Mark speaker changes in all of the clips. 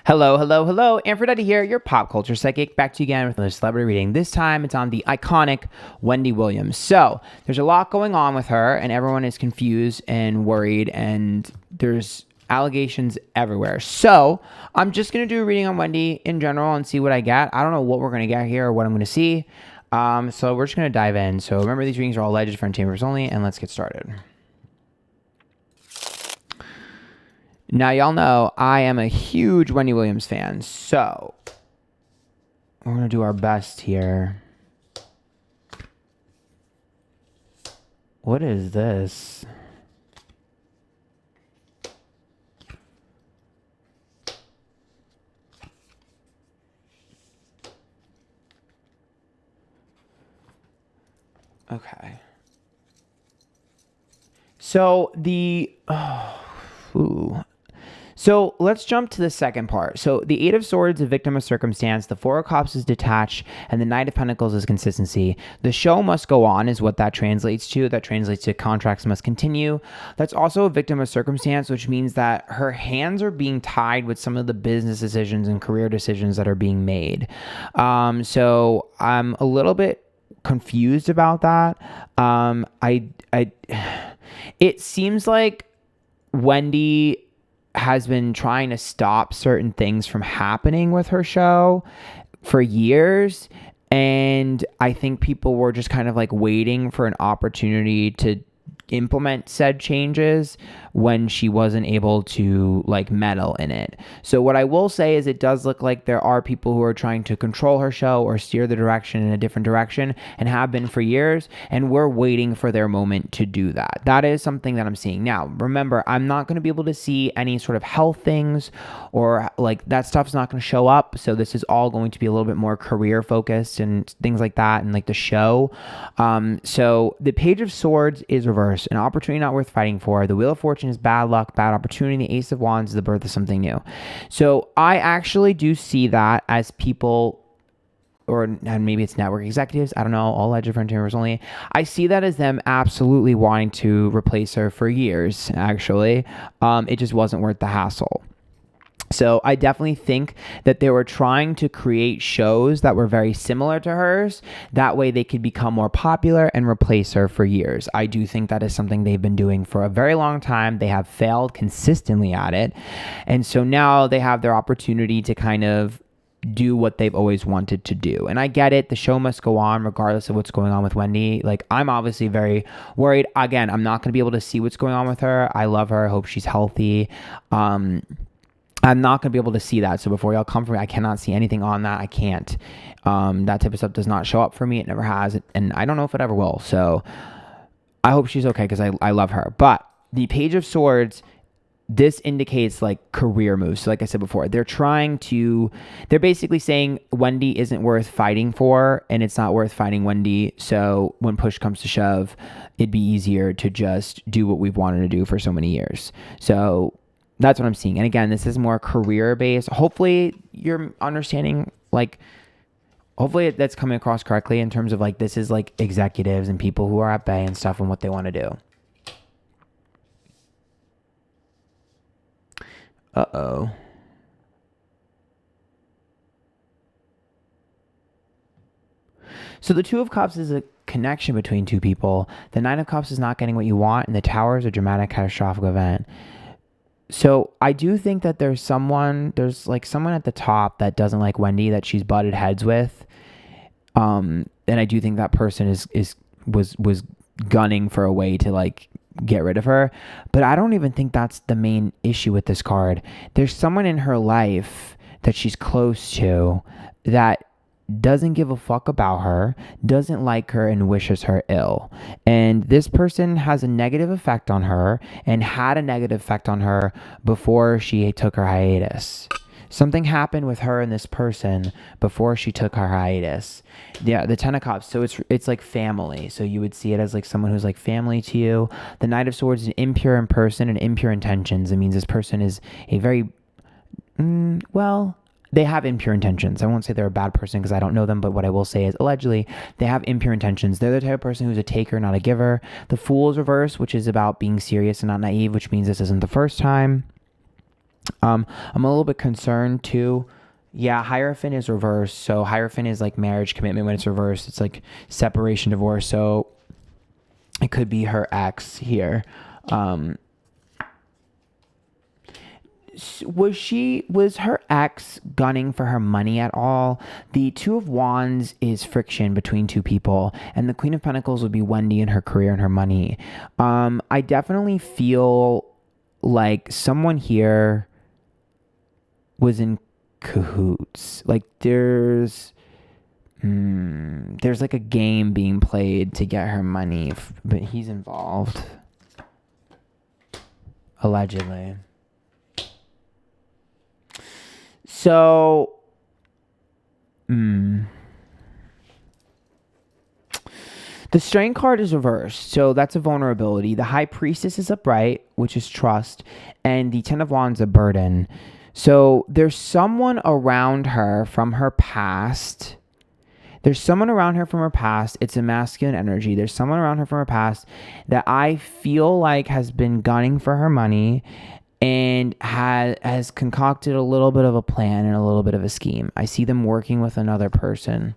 Speaker 1: Hello, hello, hello. Antphrodite here, your pop culture psychic. Back to you again with another celebrity reading. This time it's on the iconic Wendy Williams. So there's a lot going on with her, and everyone is confused and worried, and there's allegations everywhere. So I'm just going to do a reading on Wendy in general and see what I get. I don't know what we're going to get here or what I'm going to see. So we're just going to dive in. So remember, these readings are all alleged for entertainment only, and let's get started. Now, y'all know I am a huge Wendy Williams fan, so we're going to do our best here. What is this? Okay. So So let's jump to the second part. So the Eight of Swords, a victim of circumstance, the Four of Cups is detached, and the Knight of Pentacles is consistency. The show must go on is what that translates to. That translates to contracts must continue. That's also a victim of circumstance, which means that her hands are being tied with some of the business decisions and career decisions that are being made. So I'm a little bit confused about that. It seems like Wendy has been trying to stop certain things from happening with her show for years. And I think people were just kind of like waiting for an opportunity to implement said changes when she wasn't able to like meddle in it. So what I will say is it does look like there are people who are trying to control her show or steer the direction in a different direction and have been for years, and we're waiting for their moment to do that. That is something that I'm seeing. Now, remember, I'm not going to be able to see any sort of health things or like that stuff's not going to show up. So this is all going to be a little bit more career focused and things like that, and like the show. So the Page of Swords is reversed. An opportunity not worth fighting for. The Wheel of Fortune is bad luck, bad opportunity. The Ace of Wands is the birth of something new. So I actually do see that as people, and maybe it's network executives, I don't know, all alleged for entertainers only. I see that as them absolutely wanting to replace her for years, actually. It just wasn't worth the hassle. So I definitely think that they were trying to create shows that were very similar to hers. That way they could become more popular and replace her for years. I do think that is something they've been doing for a very long time. They have failed consistently at it. And so now they have their opportunity to kind of do what they've always wanted to do. And I get it. The show must go on regardless of what's going on with Wendy. Like, I'm obviously very worried. Again, I'm not going to be able to see what's going on with her. I love her. I hope she's healthy. I'm not going to be able to see that. So before y'all come for me, I cannot see anything on that. I can't. That type of stuff does not show up for me. It never has. And I don't know if it ever will. So I hope she's okay because I love her. But the Page of Swords, this indicates like career moves. So like I said before, they're basically saying Wendy isn't worth fighting for, and it's not worth fighting Wendy. So when push comes to shove, it'd be easier to just do what we've wanted to do for so many years. So that's what I'm seeing. And again, this is more career based. Hopefully you're understanding, like, hopefully that's coming across correctly in terms of like, this is like executives and people who are at bay and stuff and what they want to do. Uh-oh. So the Two of Cups is a connection between two people. The Nine of Cups is not getting what you want, and the Tower is a dramatic, catastrophic event. So I do think that there's someone at the top that doesn't like Wendy, that she's butted heads with. And I do think that person was gunning for a way to like get rid of her. But I don't even think that's the main issue with this card. There's someone in her life that she's close to that doesn't give a fuck about her, doesn't like her, and wishes her ill. And this person has a negative effect on her and had a negative effect on her before she took her hiatus. Something happened with her and this person before she took her hiatus. Yeah, the Ten of Cups. So it's like family. So you would see it as like someone who's like family to you. The Knight of Swords is an impure in person and impure intentions. It means this person is a very, they have impure intentions. I won't say they're a bad person because I don't know them, but what I will say is allegedly they have impure intentions. They're the type of person who's a taker, not a giver. The Fool is reversed, which is about being serious and not naive, which means this isn't the first time. I'm a little bit concerned too. Yeah, Hierophant is reversed. So Hierophant is like marriage commitment. When it's reversed, it's like separation, divorce. So it could be her ex here. Was her ex gunning for her money at all? The Two of Wands is friction between two people, and the Queen of Pentacles would be Wendy and her career and her money. I definitely feel like someone here was in cahoots. Like there's like a game being played to get her money, but he's involved, allegedly. So, the Strength card is reversed, so that's a vulnerability. The High Priestess is upright, which is trust, and the Ten of Wands a burden. So there's someone around her from her past. It's a masculine energy. There's someone around her from her past that I feel like has been gunning for her money and has concocted a little bit of a plan and a little bit of a scheme. I see them working with another person.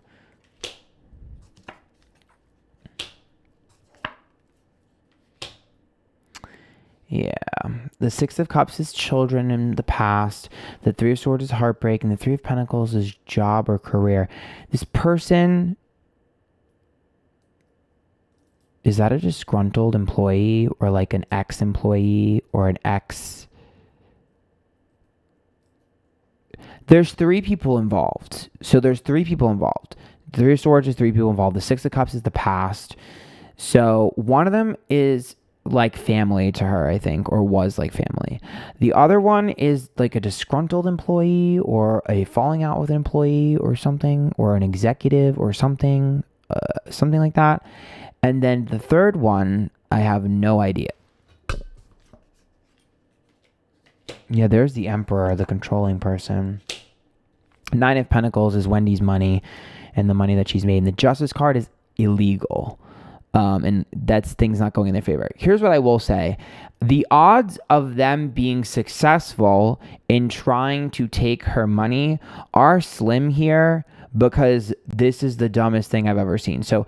Speaker 1: Yeah. The Six of Cups is children in the past. The Three of Swords is heartbreak. And the Three of Pentacles is job or career. This person, is that a disgruntled employee or like an ex-employee or an ex? There's three people involved. The Three of Swords is three people involved. The Six of Cups is the past. So one of them is like family to her, I think, or was like family. The other one is like a disgruntled employee or a falling out with an employee or something, or an executive or something, something like that. And then the third one, I have no idea. Yeah, there's the Emperor, the controlling person. Nine of Pentacles is Wendy's money and the money that she's made. And the Justice card is illegal. And that's things not going in their favor. Here's what I will say. The odds of them being successful in trying to take her money are slim here, because this is the dumbest thing I've ever seen. So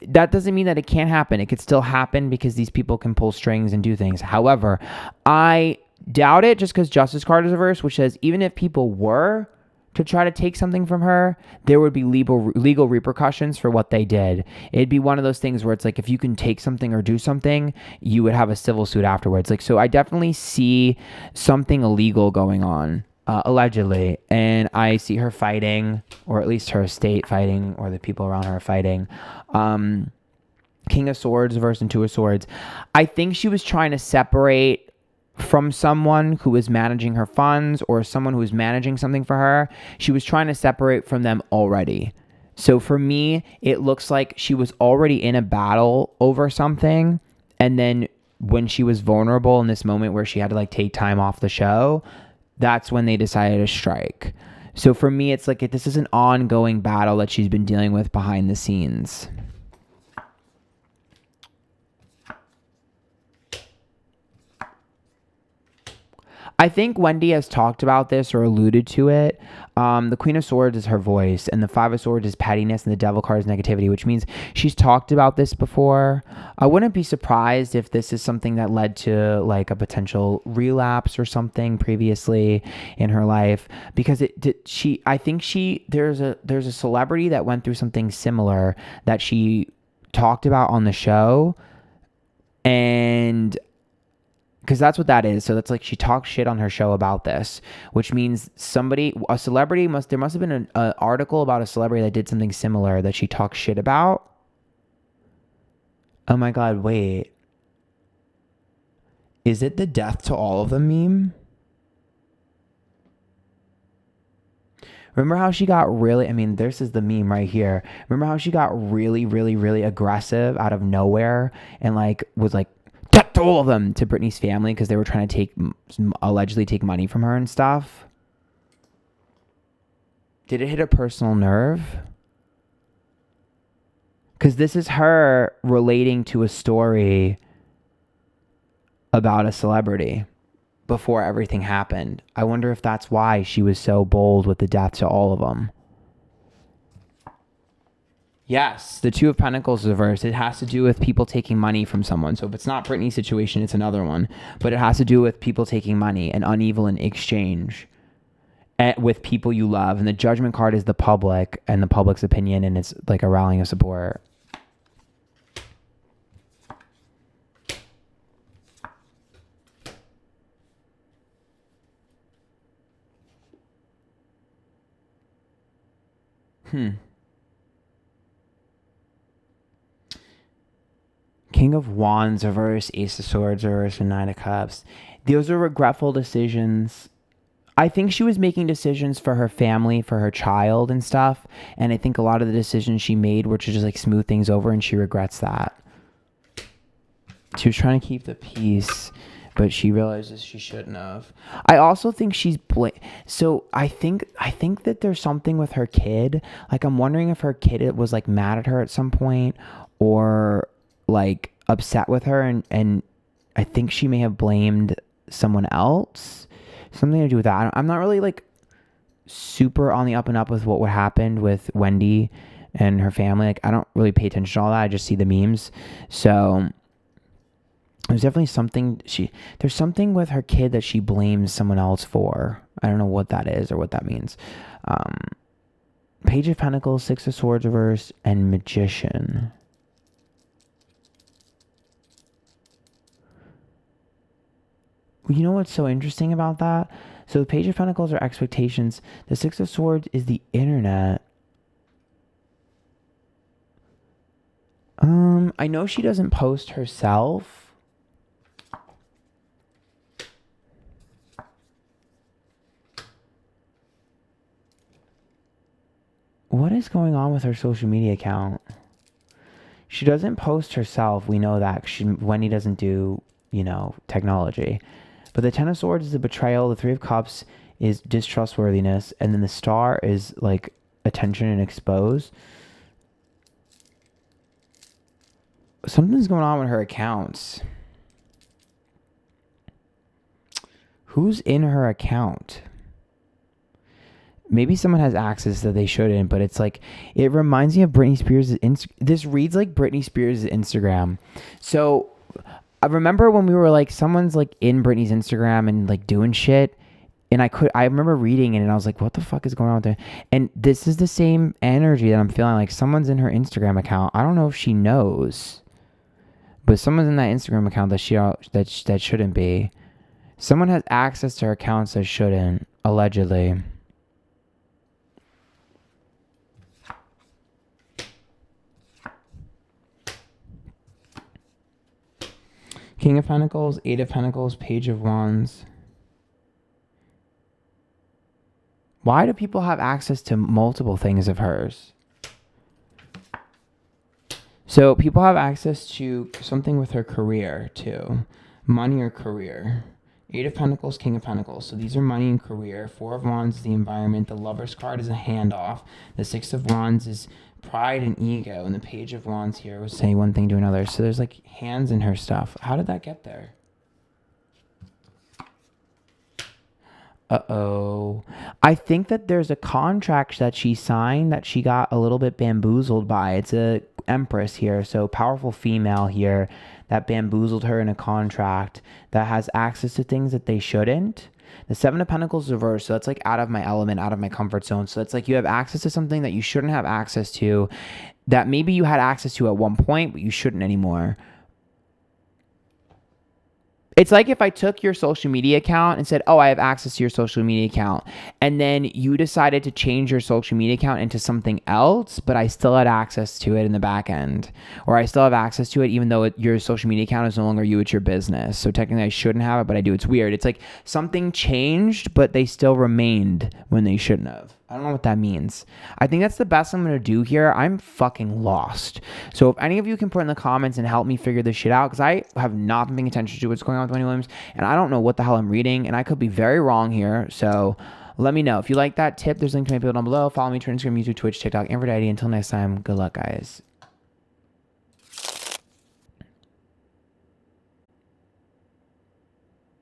Speaker 1: that doesn't mean that it can't happen. It could still happen because these people can pull strings and do things. However, I doubt it, just because Justice card is reversed, which says even if people were to try to take something from her, there would be legal repercussions for what they did. It'd be one of those things where it's like, if you can take something or do something, you would have a civil suit afterwards. Like, so I definitely see something illegal going on, allegedly. And I see her fighting, or at least her estate fighting, or the people around her fighting. King of Swords versus Two of Swords. I think she was trying to separate from someone who was managing her funds, or someone who was managing something for her. She was trying to separate from them already. So for me, it looks like she was already in a battle over something. And then when she was vulnerable in this moment where she had to like take time off the show, that's when they decided to strike. So for me, it's like this is an ongoing battle that she's been dealing with behind the scenes. I think Wendy has talked about this or alluded to it. The Queen of Swords is her voice, and the Five of Swords is pettiness, and the Devil card is negativity, which means she's talked about this before. I wouldn't be surprised if this is something that led to like a potential relapse or something previously in her life, because I think there's a celebrity that went through something similar that she talked about on the show, and because that's what that is. So that's like she talks shit on her show about this, which means a celebrity there must have been an article about a celebrity that did something similar that she talks shit about. Oh my God, wait. Is it the death to all of them meme? Remember how she got this is the meme right here. Remember how she got really, really, really aggressive out of nowhere and like was like, to all of them, to Britney's family, because they were trying to allegedly take money from her and stuff. Did it hit a personal nerve? Because this is her relating to a story about a celebrity before everything happened. I wonder if that's why she was so bold with the death to all of them. Yes, the Two of Pentacles reversed. It has to do with people taking money from someone. So if it's not Britney's situation, it's another one. But it has to do with people taking money and uneven in exchange with people you love. And the Judgment card is the public and the public's opinion, and it's like a rallying of support. King of Wands reverse, Ace of Swords reverse, and Nine of Cups. Those are regretful decisions. I think she was making decisions for her family, for her child and stuff. And I think a lot of the decisions she made were to just like smooth things over, and she regrets that. She was trying to keep the peace, but she realizes she shouldn't have. I also think she's so I think that there's something with her kid. Like, I'm wondering if her kid was like mad at her at some point, or like upset with her, and I think she may have blamed someone else. Something to do with that. I'm not really like super on the up and up with what happened with Wendy and her family. Like, I don't really pay attention to all that. I just see the memes. So there's definitely something there's something with her kid that she blames someone else for. I don't know what that is or what that means. Page of Pentacles, Six of Swords reverse, and Magician. You know what's so interesting about that? So the Page of Pentacles are expectations. The Six of Swords is the internet. I know she doesn't post herself. What is going on with her social media account? She doesn't post herself. We know that. Wendy doesn't do, technology. But the Ten of Swords is a betrayal. The Three of Cups is distrustworthiness. And then the Star is like attention and expose. Something's going on with her accounts. Who's in her account? Maybe someone has access that they shouldn't, but it's like, it reminds me of Britney Spears' this reads like Britney Spears' Instagram. So I remember when we were like, someone's like in Britney's Instagram and like doing shit, and I remember reading it and I was like, what the fuck is going on with it? And this is the same energy that I'm feeling, like someone's in her Instagram account. I don't know if she knows, but someone's in that Instagram account that shouldn't be. Someone has access to her accounts that shouldn't, allegedly. King of Pentacles, Eight of Pentacles, Page of Wands. Why do people have access to multiple things of hers? So people have access to something with her career too. Money or career. Eight of Pentacles, King of Pentacles. So these are money and career. Four of Wands is the environment. The Lover's card is a handoff. The Six of Wands is pride and ego. And the Page of Wands here was saying one thing to another. So there's like hands in her stuff. How did that get there? Uh-oh. I think that there's a contract that she signed that she got a little bit bamboozled by. It's a Empress here, so powerful female here that bamboozled her in a contract that has access to things that they shouldn't. The Seven of Pentacles reversed, so that's like out of my element, out of my comfort zone. So it's like you have access to something that you shouldn't have access to, that maybe you had access to at one point, but you shouldn't anymore. It's like if I took your social media account and said, oh, I have access to your social media account. And then you decided to change your social media account into something else, but I still had access to it in the back end. Or I still have access to it even though your social media account is no longer you, it's your business. So technically I shouldn't have it, but I do. It's weird. It's like something changed, but they still remained when they shouldn't have. I don't know what that means. I think that's the best I'm going to do here. I'm fucking lost. So if any of you can put in the comments and help me figure this shit out, because I have not been paying attention to what's going on with Wendy Williams, and I don't know what the hell I'm reading, and I could be very wrong here. So let me know. If you like that tip, there's a link to my video down below. Follow me on Instagram, YouTube, Twitch, TikTok, Antphrodite. Until next time, good luck, guys.